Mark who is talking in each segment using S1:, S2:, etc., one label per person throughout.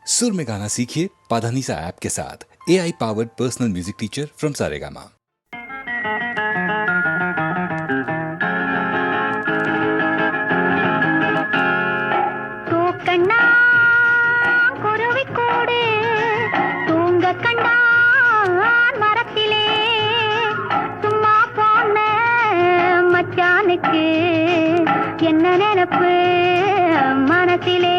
S1: सुर में गाना सीखिए पाधानीसा ऐप के साथ। AI powered personal music teacher from Saregama.
S2: என்ன நினைப்பு மனசிலே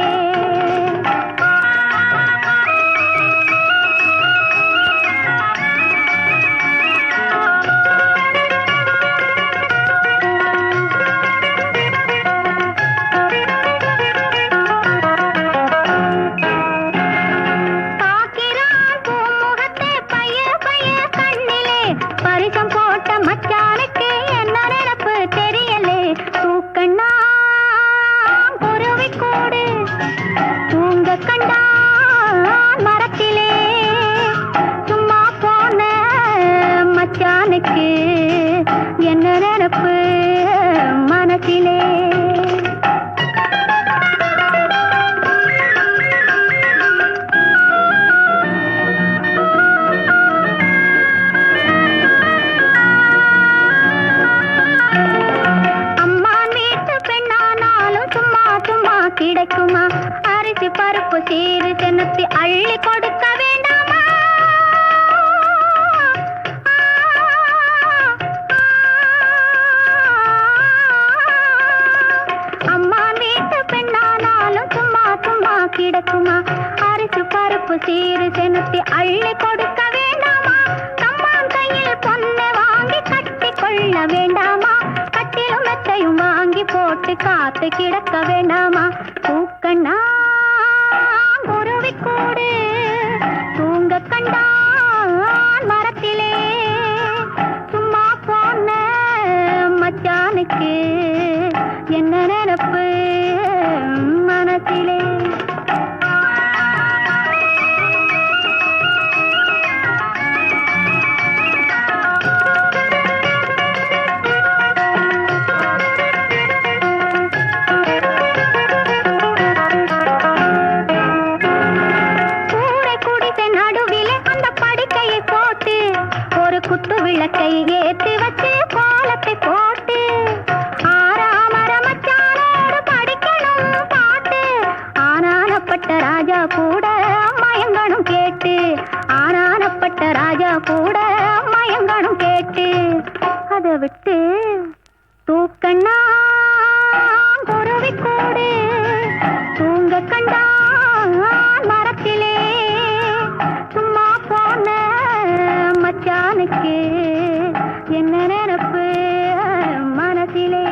S2: என்ன நினைப்பு மனசிலே அம்மா வீட்டு பெண்ணானாலும் சும்மா சும்மா கிடைக்குமா? அரிசி பருப்பு சீறு சென்னத்தி அள்ளி கொடுக்க வேண்டாமா? கிடக்குமா? அரிசி பருப்பு சீறு செனுத்தி அள்ளி கொடுக்க வேண்டாமா? கம்மான் கையில் பொண்ணு வாங்கி கட்டி கொள்ள வேண்டாமா? கட்டிலும் மெத்தையும் வாங்கி போட்டு காத்து கிடக்க வேண்டாமா? தூக்கண்ணா குருவி கூடு தூங்க கண்டான் மரத்திலே சும்மா போன மச்சானுக்கு என்ன நினைப்பு மனசிலே குத்து விளக்கை ஏற்றி வச்சு கோலத்தை போட்டு ஆறாமர மச்சானோடு படிக்கணும் பாட்டு. ஆனானப்பட்ட ராஜா கூட மயங்கணும் கேட்டு, ஆனானப்பட்ட ராஜா கூட மயங்கணும் கேட்டு. அதை விட்டு தூக்கண்ணா குருவி கூடு தூங்க கண்டான் மரத்திலே சும்மா போன மச்சானுக்கு என்ன நினைப்பு மனசிலே.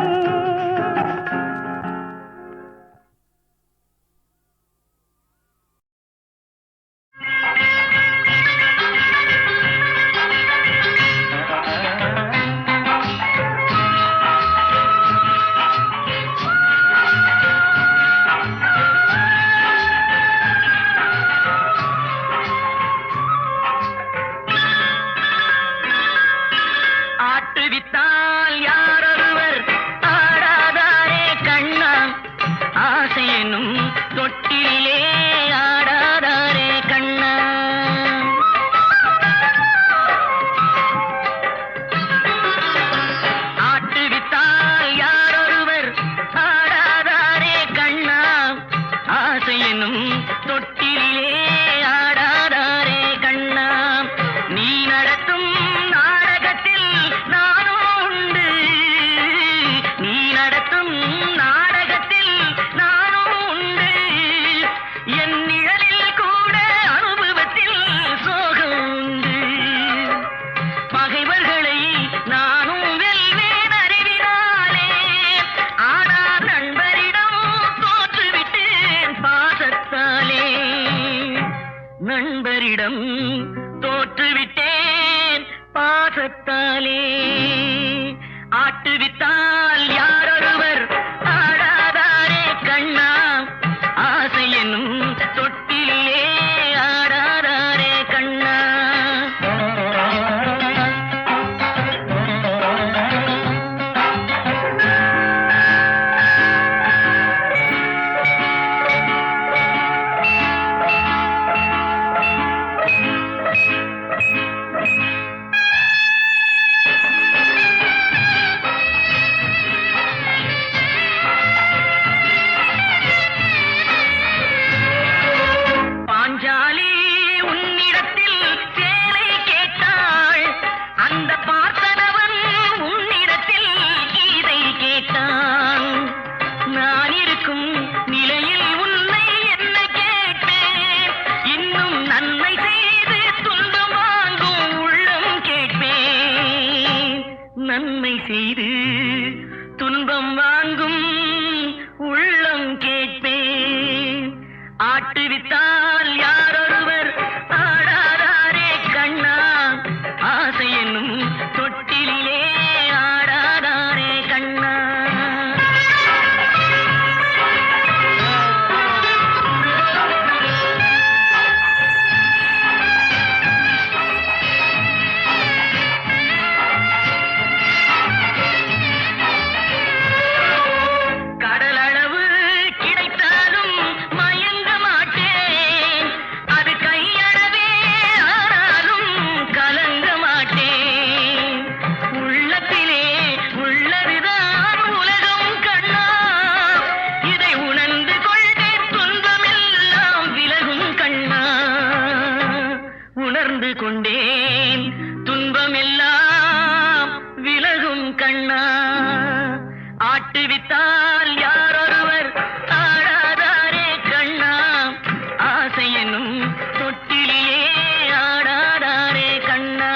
S2: நண்பரிடம் தோற்றுவிட்டேன் பாசத்தாலே. ஆட்டுவித்தால் யாரொருவர் ஆடாதாரே கண்ணா, ஆசை என்னும் தொட்டிலே ஆடாதாரே கண்ணா.
S3: உணர்ந்து கொண்டேன் துன்பமெல்லாம் விலகும் கண்ணா ஆட்டுவித்தால் யாரொருவர் ஆடாதாரே கண்ணா ஆசை என்னும் தொட்டிலேயே ஆடாதாரே கண்ணா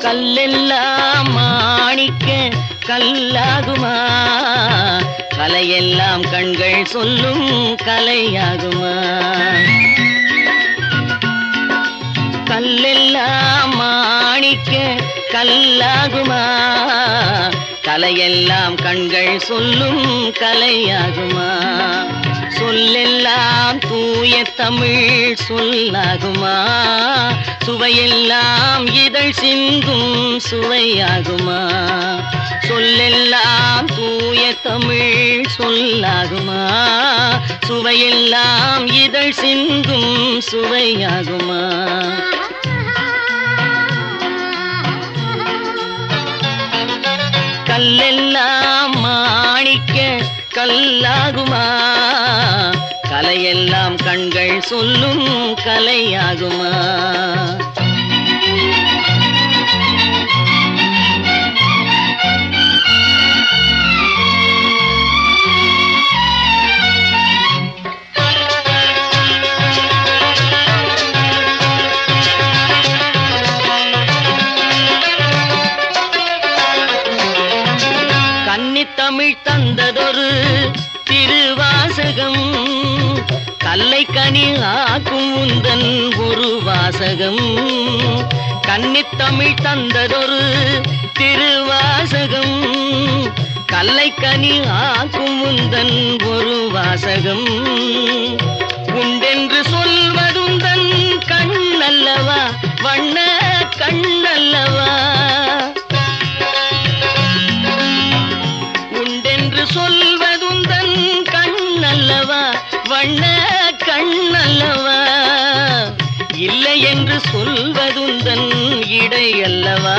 S3: கல்லெல்லாம் மாணிக்க கல்லாகுமா கலையெல்லாம் கண்கள் சொல்லும் கலையாகுமா கல்லெல்லாம் மாணிக்க கல்லாகுமா கலையெல்லாம் கண்கள் சொல்லும் கலையாகுமா சொல்லெல்லாம் தூய தமிழ் சொல்லாகுமா சுவையெல்லாம் இதழ் சிந்தும் சுவையாகுமா சொல்லெல்லாம் தூய தமிழ் சொல்லாகுமா சுவையெல்லாம் இதழ் சிந்தும் சுவையாகுமா கல்லெல்லாம் மாணிக்க கல்லாகுமா கலையெல்லாம் கண்கள் சொல்லும் கலையாகுமா கன்னித்தமிழ் தந்ததொரு திருவாசகம் கல்லை கனி ஆக்கும் உந்தன் ஒரு வாசகம் கன்னித்தமிழ் தந்ததொரு திருவாசகம் கல்லை கனி ஆக்கும் உந்தன் ஒரு வாசகம் உண்டென்று சொல்வதுந்தன் கண்ணல்லவா வண்ண கண்ணல்லவா உண்டென்று சொல்வதுந்தன் கண்ணல்லவா வண்ண கண்ணல்லவா இல்லை என்று சொல்வதுந்தன் இடை அல்லவா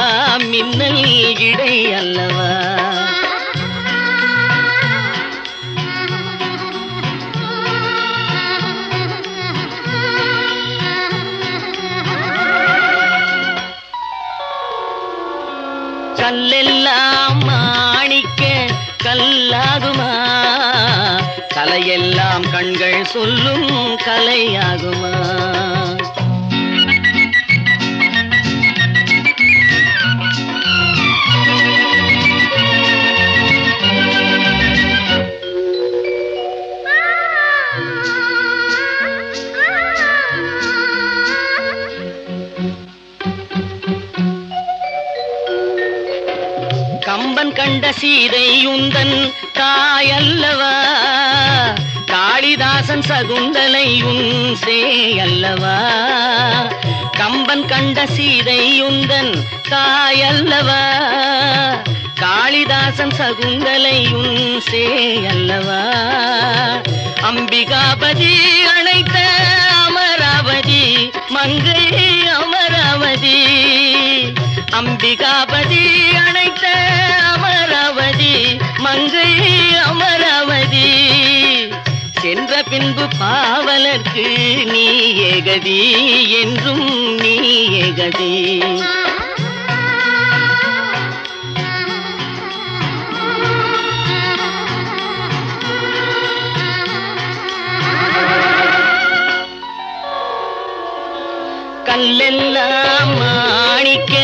S3: மின்னல் இடை அல்லவா கல்லெல்லாம் மாணிக்க கல்லாகுமா கலையெல்லாம் கண்கள் சொல்லும் கலையாகுமா கம்பன் கண்ட சீதை உந்தன் தாயல்லவா காளிதாசன் சகுந்தலை உன் சேயல்லவா கம்பன் கண்ட சீதை உந்தன் தாயல்லவா காளிதாசன் சகுந்தலை உன் சேயல்லவா அம்பிகாபதி அழைத்த அமராவதி மங்கை அமராவதி அம்பிகாபதி அழைத்த அமராவதி மங்கை அமராவதி சென்ற பின்பு பாவலர்க்கு நீ ஏகதி என்றும் நீ ஏகதி கல்லெல்லாம் மாணிக்க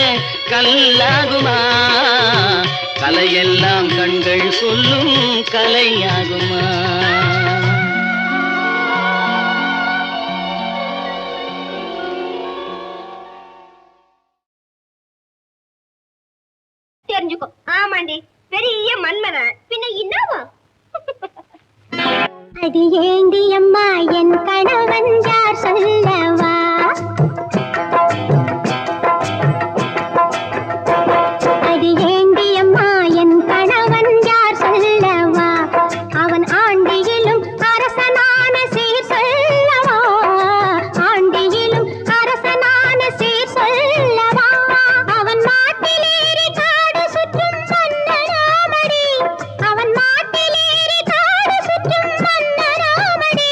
S3: கல்லாகுமா கலையெல்லாம் கண்கள் சொல்லும் கலையாகுமா?
S4: தெரிஞ்சுக்கோ. ஆமாண்டி, பெரிய மன்மதன் பின்ன என்னவா?
S2: அது ஏண்டி அம்மா என் கணவன் யார் சொல்லவா? அது ஏண்டி அம்மா என் கணவன் யார் சொல்லவா? அவன் ஆண்டியிலும் அரசனான சீர் சொல்லவா? ஆண்டியிலும் அரசனான சீர் சொல்லவா? அவன் மாட்டிலேறி காடு சுற்றும் மன்னராமடி. அவன் மாட்டிலேறி காடு சுற்றும் மன்னராமடி.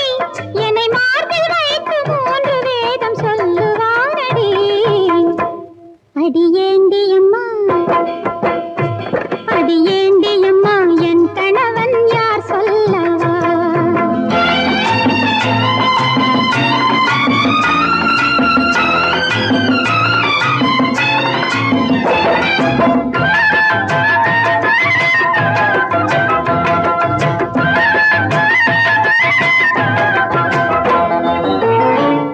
S2: என்னை மார்பில் வைத்து 3 வேதம் சொல்லுவாரடி. அடியேண்டி அம்மா, அடியேண்டி அம்மா என் கணவன் யார் சொல்லவா?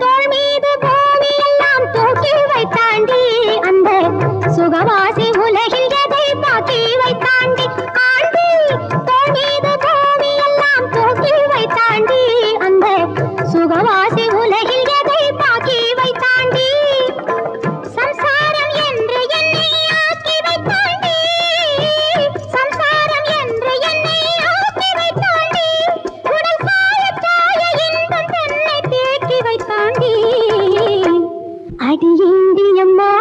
S2: தோள் மீது பூமியெல்லாம் தூக்கி வைத்தாண்டி. அந்த சுகவாசி உலகில் எதை பாக்கி வைத்தாண்டி. ஆண்டி தோள் மீது பூமியெல்லாம் தூக்கி வைத்தாண்டி. அந்த சுகவாசி உலகில் எதை பாக்கி வைத்தாண்டி. சம்சாரம் என்று என்னை ஆக்கி வைத்தாண்டி. சம்சாரம் என்று என்னை ஆக்கி வைத்தாண்டி. உடல் காய காய இன்பம் தன்னை தேக்கி வைத்தாண்டி. அடியேண்டி அம்மா,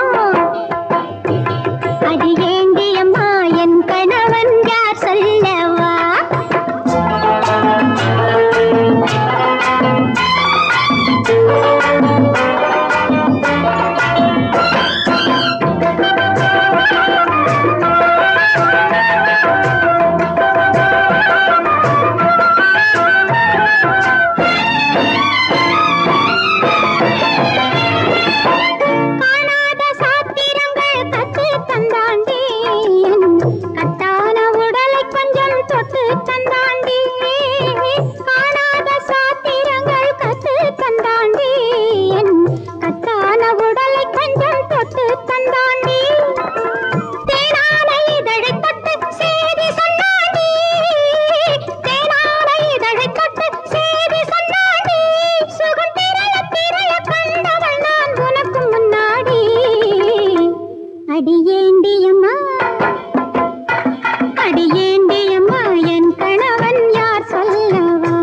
S2: அடியேண்டி அம்மா என் கணவன் யார் சொல்லவா? காணாத சாத்திரங்கள் கத்து தந்தாண்டி. என் கட்டான உடலை கொஞ்சம் தொட்டு தந்தாண்டி. காணாத சாத்திரங்கள் கத்து தந்தாண்டி. என் கட்டான உடலை கொஞ்சம் தொட்டு தந்தாண்டி. தேனான இதழை தொட்டு சேதி சொன்னாண்டி. தேனான இதழை தொட்டு சேதி சொன்னாண்டி. சுகம் திரள திரள கண்டவள் நான் உனக்கு முன்னாடி. அடியேண்டி அம்மா, அடியேண்டி அம்மா என் கணவன் யார் சொல்லவா?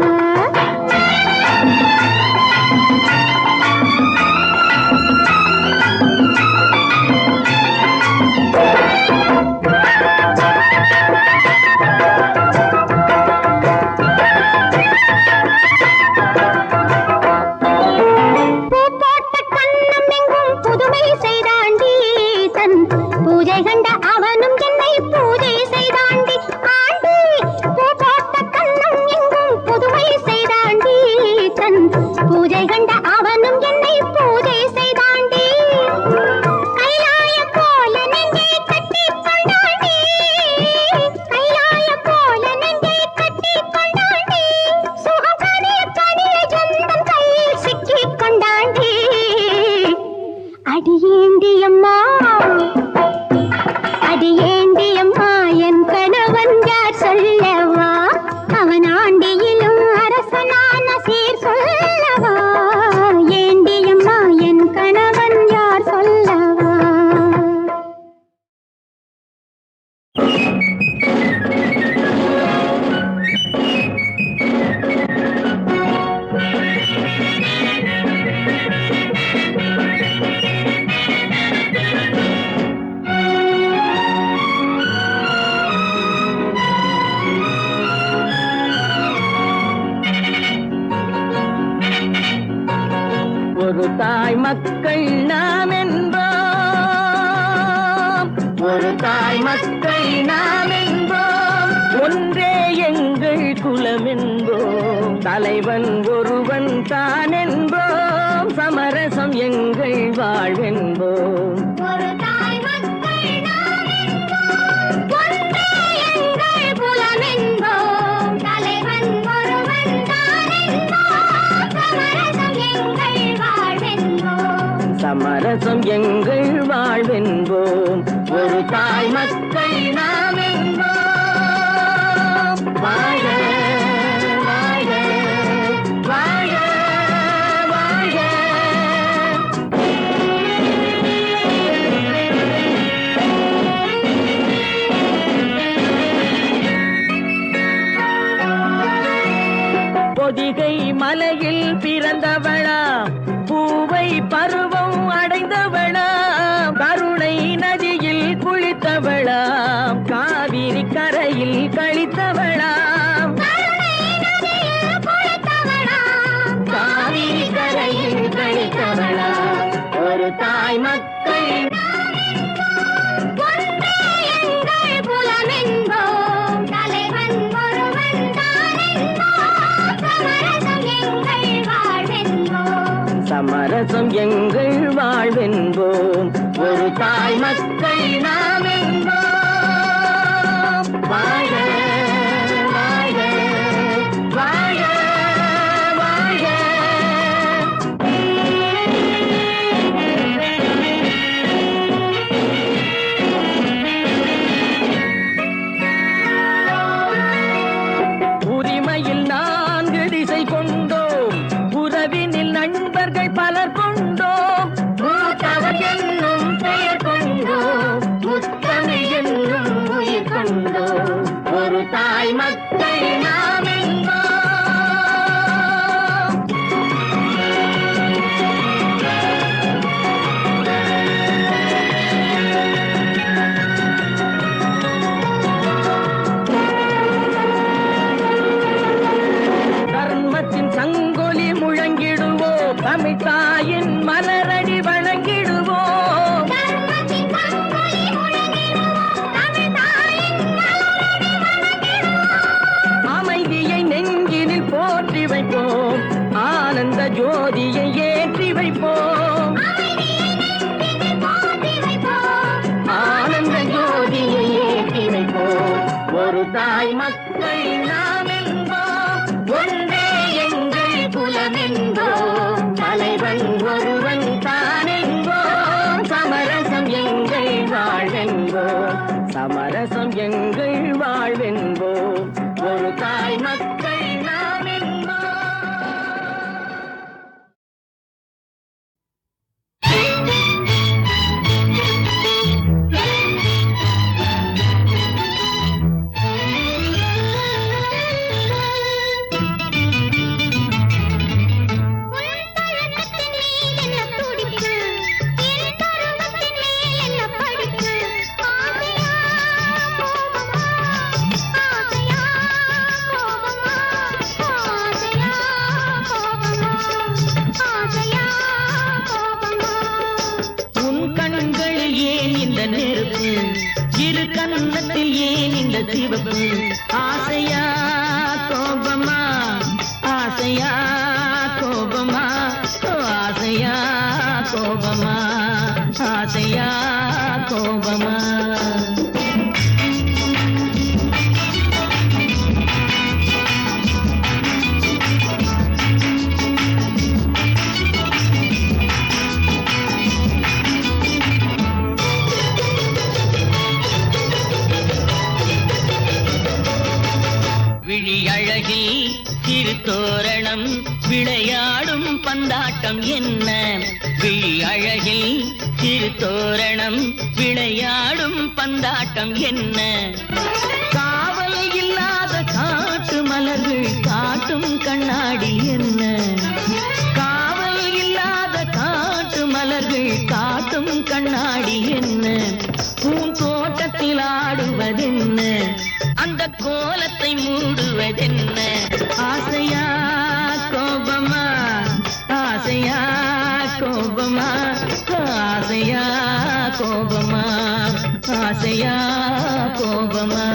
S2: பூ போட்ட கண்ணம் எங்கும் புதுமை செய்தாண்டி. தன் பூஜை கண்ட அவனும் என்னை பூஜை செய்தாண்டி. ஆண்டி பூ போட்ட கண்ணம் எங்கும் புதுமை செய்தாண்டி. தன் பூஜை கண்ட அவனும் என்னை பூஜை செய்தாண்டி. கைலாயம் போல நெஞ்சை கட்டிக் கொண்டாண்டி. கைலாயம் போல நெஞ்சை கட்டிக் கொண்டாண்டி. சுகம் கனிய கனிய ஜந்தம் கையில் சிக்கிக் கொண்டாண்டி. அடியேண்டி அம்மா, அடியேண்டி அம்மா என் கணவன் யார் சொல்லவா? அவன் ஆண்டியிலும் அரசனான சீர் சொல்லவா? ஏண்டி அம்மா என் கணவன் யார் சொல்லவா?
S3: ஒரு தாய் மக்கள் நாம் என்போம். ஒரு தாய் மக்கள் நாம் என்போம். ஒன்றே எங்கள் குலம் என்போம். தலைவன் ஒருவன் தான் என்போம். சமரசம் எங்கள் வாழ்வென்போம்.
S2: ஒரு தாய் மக்கள் நாம் என்போம். ஒன்றே
S3: ஒரு தாய் மக்கள் நாம் என்போம். வாழ வாழ வாழ வாழ. பொதிகை மலையில் பிறந்தவளா, பூவை பருவம் அடைந்தவளா, கருணை நதியில் குளித்தவளா, காவிரி கரையில் கழித்தவளா, காவிரி கரையில் கழித்தவளா, ஒரு தாய் மக்கள் சமரசம் எங்கள் வாழ்வென்போம். ஒரு தாய் மக்கள் நாம் என்போம். வாழ வாழ வாழ வாழ. உரிமையில் 4 திசை கொண்டோம், உறவினில் நண்பர்கள் பலர் கொண்டோம், மூத்தவர் என்னும் பெயர் கொண்டோம், முத்தமிழ் என்னும் உயிர் கொண்டோம். ஒரு தாய் மக்கள் நாம் என்போம். தர்மத்தின் சங்கொலி முழங்கிடுவோம், தமிழ் தாயின் மலரடி வணங்கிடுவோம். அமைதியை நெஞ்சினில் போற்றி வைப்போம், ஆனந்த ஜோதியை ஏற்றி வைப்போம், ஆனந்த ஜோதியை ஏற்றி வைப்போம். ஒரு தாய் மக்கள் நாம் என்போம். ஒன்றே எங்கள் குலம் என்போம், தலைவன் ஒருவன் தான் என்போம். சமரசம் எங்கள் வாழ்வென்போம், சமரசம் எங்கள் வாழ்வென்போம். ஒரு தாய் மக்கள் நாம் என்போம். நெருப்பு இரு கண்ணத்தில் ஏன் இந்த சிவப்பு? ஆசையா கோபமா, ஆசையா கோபமா, ஆசையா கோபமா, ஆசையா கோபமா. விழியழகில் சிறு தோரணம் விளையாடும் பந்தாட்டம் என்ன? விழியழகில் சிறு தோரணம் விளையாடும் பந்தாட்டம் என்ன? காவல் இல்லாத காட்டு மலர்கள் காட்டும் கண்ணாடி என்ன? காவல் இல்லாத காட்டு மலர்கள் காட்டும் கண்ணாடி என்ன? பூந்தோட்டத்தில் ஆடுவதென்ன? அந்த கோலத்தை மூடுவதென்ன? ஆசையா கோபமா, ஆசையா கோபமா, ஆசையா கோபமா, ஆசையா கோபமா.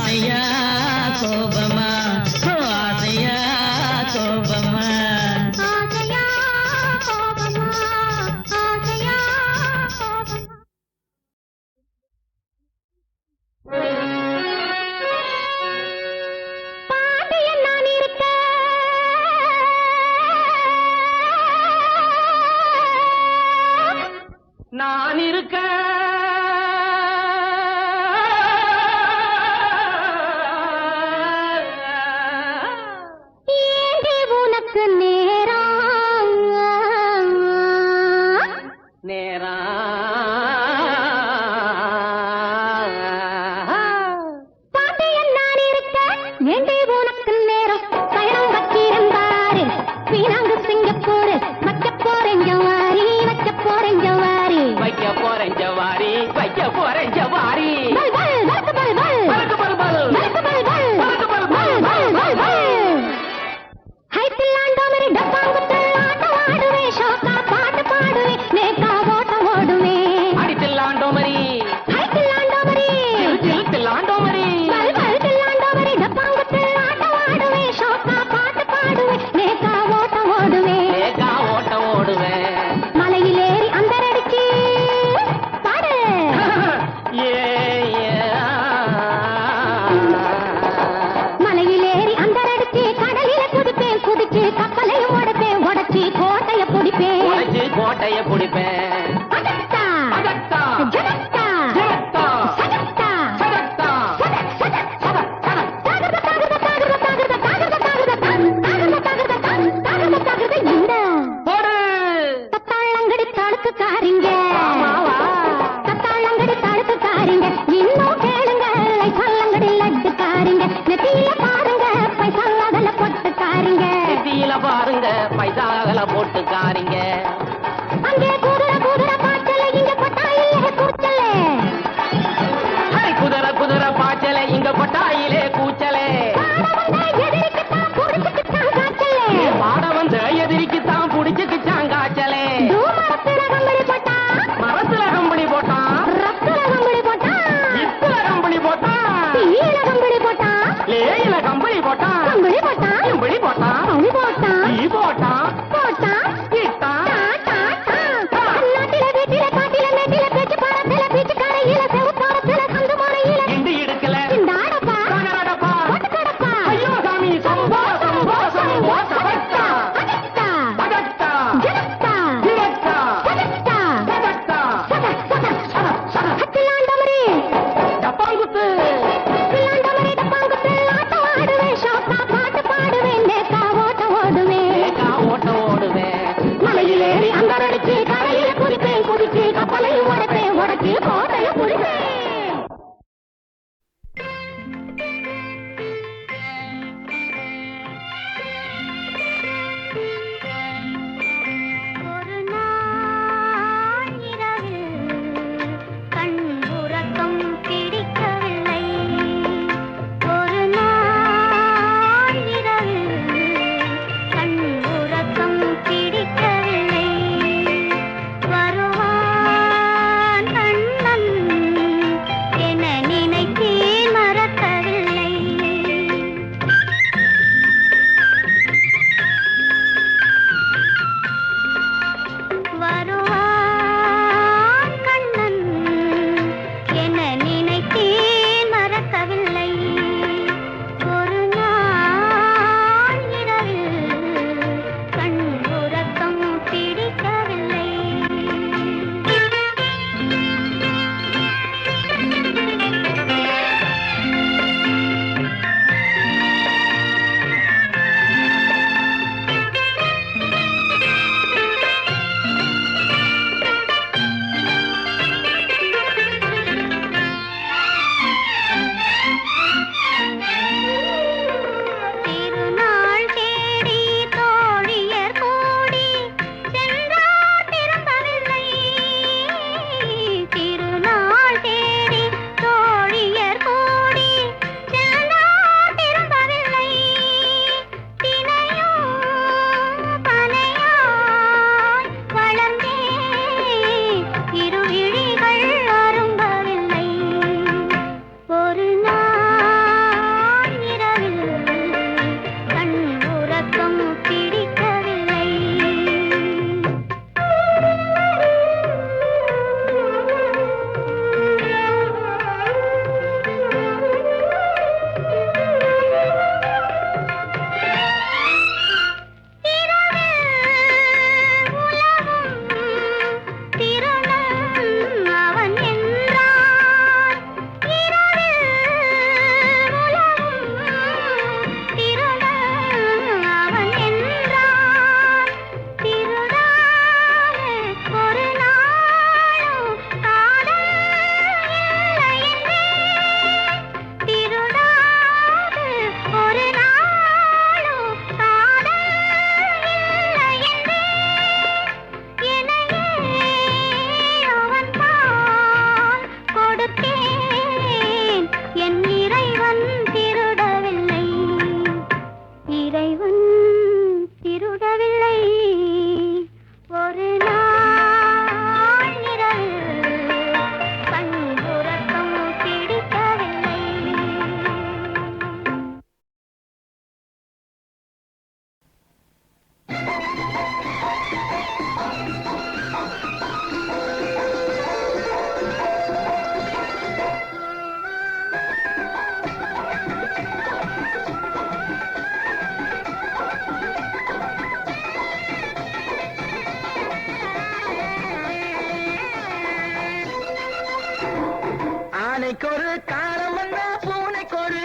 S3: ஆசையா கோபமா ஆசையா கோபமா
S2: ஆசையா கோபமா ஆசையா கோபமா பாண்டியன் நான் இருக்க
S3: நான் இருக்க
S2: ஏண்டி உனக்கு நேரம் பாண்டியன் நான் இருக்க ஏண்டி உனக்கு நேரம் பயணம் வச்சிருந்தாரு வீணாங்கு சிங்கப்பூர் வைக்க போறேன் ஜவாரி வைக்க போறேன் ஜவாரி
S3: வைக்க போறேன் ஜவாரி வைக்க போறேன் ஜவாரி
S2: பல் பல் பல் பல் பல்
S3: பறக்கு பல் பல்
S2: பல் பல் பல்
S3: பறக்கு பல் பல்
S2: பல் பல் பல் ஹைட்டில் ஆண்டோமரி டப்பாங்குத்து ஆட்டம் ஆடுவேன் ஷோக்கா பாட்டு பாடுவேன் நேக்கா ஓட்டம் ஓடுவேன்
S3: அடித்தில்லாண்டோமரி
S2: ஹைட்டில் ஆண்டோமரி
S3: தில்லாண்டோமரி
S2: பல் பல் தில்லாண்டோமரி டப்பாங்குத்து ஆட்டம் ஆடுவேன் ஷோக்கா பாட்டு பாடுவேன் நேக்கா ஓட்டம் ஓடுவேன்
S3: ஏகா ஓட்ட ஓடுவேன்
S2: மலையில் ஏறி அந்தரடிச்சு பாடு மலையில் ஏறி அந்தரடிச்சு கடலில குதிப்பேன் குதிச்சு கப்பலையும் உடைப்பேன் உடைச்சு கோட்டைய பிடிப்பேன்
S3: உடைச்சு கோட்டைய பிடிப்பேன்
S2: அடட்டா
S3: அதட்டா
S2: ஜடட்டா
S3: ஜடட்டா
S2: சடட்டா
S3: சடட்டா போடு
S2: தத்தாளங்கடி தடுக்குக்காரிங்க
S3: ஆமாவா
S2: தத்தாளங்கடி தடுக்குக்காரிங்க இன்னும் கேளுங்க சல்லங்கடி லட்டுக்காரிங்க நெத்தியில பாருங்க பைசால பொட்டுக்காரிங்க
S3: நெத்தியில பாருங்க பைசாகல போட்டுக்காரிங்க
S2: அங்கே குதிரை குதிரை பாய்ச்சல இங்க கொட்டாயிலே கூச்சல
S3: குதிரை குதிரை பாய்ச்சல இங்க கொட்டாயிலே கூச்சலே
S2: எதிரிக்குத்தான் புடிச்சுக்கிட்டான் காய்ச்சல
S3: பாட வந்த எதிரிக்குத்தான் புடிச்சுக்கிச்சான் காய்ச்சலே
S2: மரத்துல கம்பளி போட்டா
S3: மரத்துல கம்பளி போட்டான்
S2: ரத்துல கம்பளி போட்டா
S3: இத்துல கம்பளி போட்டான்
S2: தீயில கம்பளி போட்டா
S3: லேயில கம்பளி போட்டான்
S2: கம்பளி போட்டா
S3: கம்பளி போட்டான்
S2: கம்பளி போட்டா
S3: ஈ போட்டான்
S2: போட்டா
S3: இட்டான்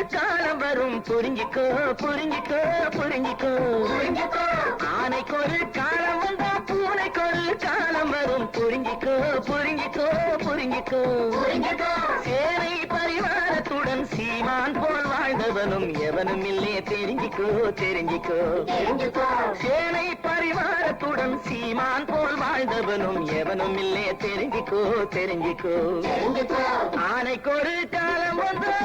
S3: காலம் வரும் புரிஞ்சுக்கோ புரிஞ்சுக்கோ புரிஞ்சுக்கோ ஆனைக்கு ஒரு காலம் வந்தா பூனைக்கு ஒரு காலம் வரும் புரிஞ்சுக்கோ புரிஞ்சுக்கோ புரிஞ்சுக்கோ சேனை பரிவாரத்துடன் சீமான் போல் வாழ்ந்தவனும் எவனும் இல்லே தெரிஞ்சுக்கோ தெரிஞ்சுக்கோ சேனை பரிவாரத்துடன் சீமான் போல் வாழ்ந்தவனும் எவனும் இல்லே தெரிஞ்சுக்கோ தெரிஞ்சுக்கோ ஆனைக்கு ஒரு காலம் வந்தா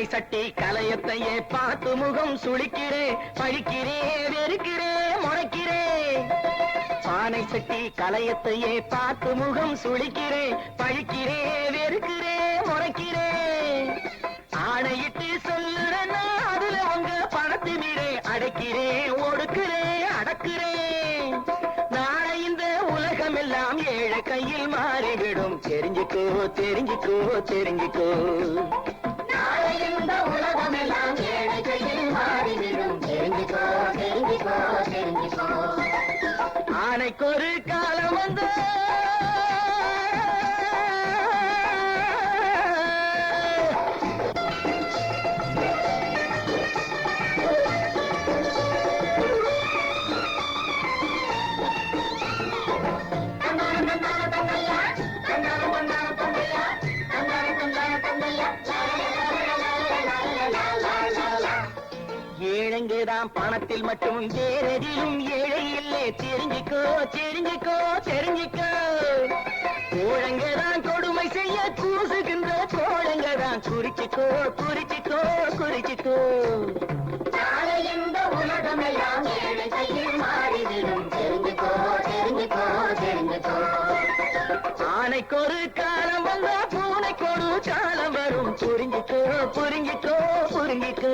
S3: சட்டி கலையத்தையே பார்த்து முகம் சுளிக்கிறே பழிக்கிறே வெறுக்கிறே முறைக்கிறே பானை சட்டி கலையத்தையே பார்த்து முகம் சுளிக்கிறே பழிக்கிறே வெறுக்கிறே முறைக்கிறே ஆணையிட்டு சொல்லுறேன்னா அதுல உங்க பணத்து மீறே அடைக்கிறே ஒடுக்கிறே அடக்கிறே நாளை இந்த உலகம் எல்லாம் ஏழை கையில் மாறிவிடும் தெரிஞ்சுக்கோ தெரிஞ்சுக்கோ தெரிஞ்சுக்கோ உலகமெல்லாம் ஏழை கையில் மாறிவிடும் தெரிஞ்சுக்கோ தெரிஞ்சுக்கோ தெரிஞ்சுக்கோ ஆனைக்கு ஒரு காலம் வந்து ஏழைங்கதான் பணத்தில் மட்டும் வேறெதிலும் ஏழை இல்லை தெரிஞ்சுக்கோ தெரிஞ்சுக்கோ தெரிஞ்சுக்கோ கோழங்கதான் கொடுமை செய்ய கூசுகின்ற கோழங்கதான் குறிச்சிக்கோ குறிச்சிக்கோ குறிச்சிக்கோ இந்த உலகம் எல்லாம் ஏழை கையில் மாறிவிடும் தெரிஞ்சுக்கோ தெரிஞ்சுக்கோ தெரிஞ்சுக்கோ ஆனைக்கு ஒரு காலம் வந்தா பூனைக்கு ஒரு காலம் வரும் புரிஞ்சுக்கோ புரிஞ்சுக்கோ புரிஞ்சுக்கோ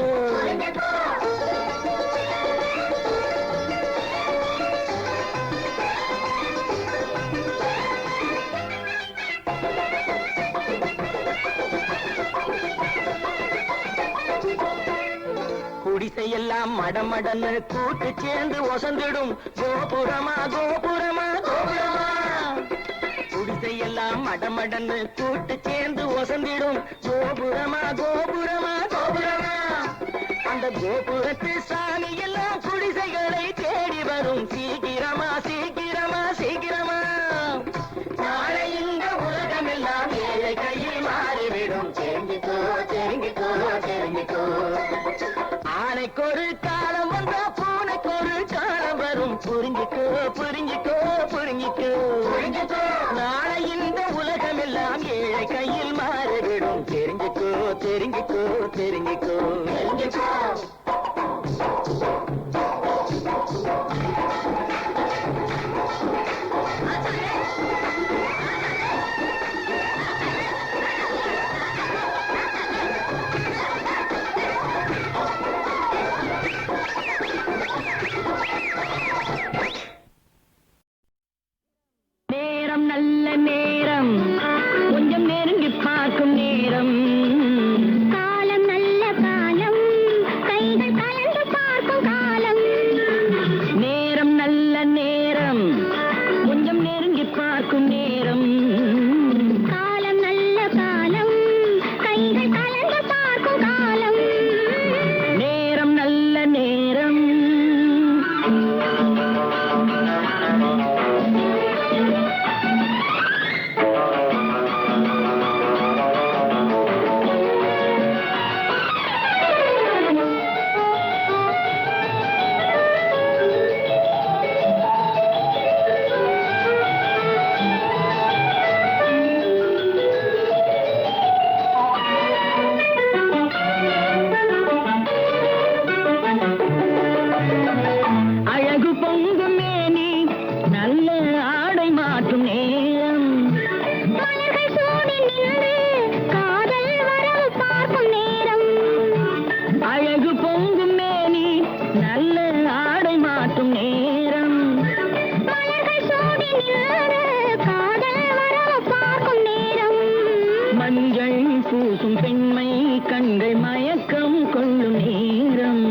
S3: குடிசையெல்லாம் மடமடன்னு கூட்டு சேர்ந்து ஒசந்திடும் கோபுரமா கோபுரமா கோபுரமா குடிசையெல்லாம் மடமடன்னு கூட்டு சேர்ந்து ஒசந்திடும் கோபுரமா கோபுரமா கோபுரமா அந்த கோபுரத்து சாமி எல்லாம் குடிசைகளை தேடி வரும் சீக்கிரமா சீக்கிரமா சீக்கிரமா நாளை இந்த உலகம் எல்லாம் ஏழை கையில் மாறிவிடும் தெரிஞ்சுக்கோ தெரிஞ்சுக்கோ தெரிஞ்சுக்கோ ஆனைக்கு ஒரு காலம் வந்தா பூனைக்கு ஒரு காலம் வரும் புரிஞ்சுக்கோ புரிஞ்சுக்கோ புரிஞ்சுக்கோ நாளை இந்த உலகம் எல்லாம் ஏழை கையில் மாறிவிடும் தெரிஞ்சுக்கோ தெரிஞ்சுக்கோ தெரிஞ்சுக்கோ தெரிஞ்சுக்கோ நேரம் நல்ல நேரம் கொஞ்சம் நெருங்கி பார்க்கும் நேரம்
S2: காலம் நல்ல காலம் கைகள் கலந்து பார்க்கும் காலம்
S3: மஞ்சள் பூசும் பெண்மை கண்கள் மயக்கம் கொள்ளும் நேரம்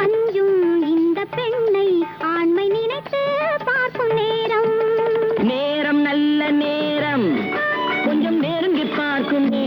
S2: அஞ்சும் இந்த பெண்ணை ஆண்மை நினைத்து பார்க்கும் நேரம்
S3: நேரம் நல்ல நேரம் கொஞ்சம் நெருங்கி பார்க்கும் நேரம்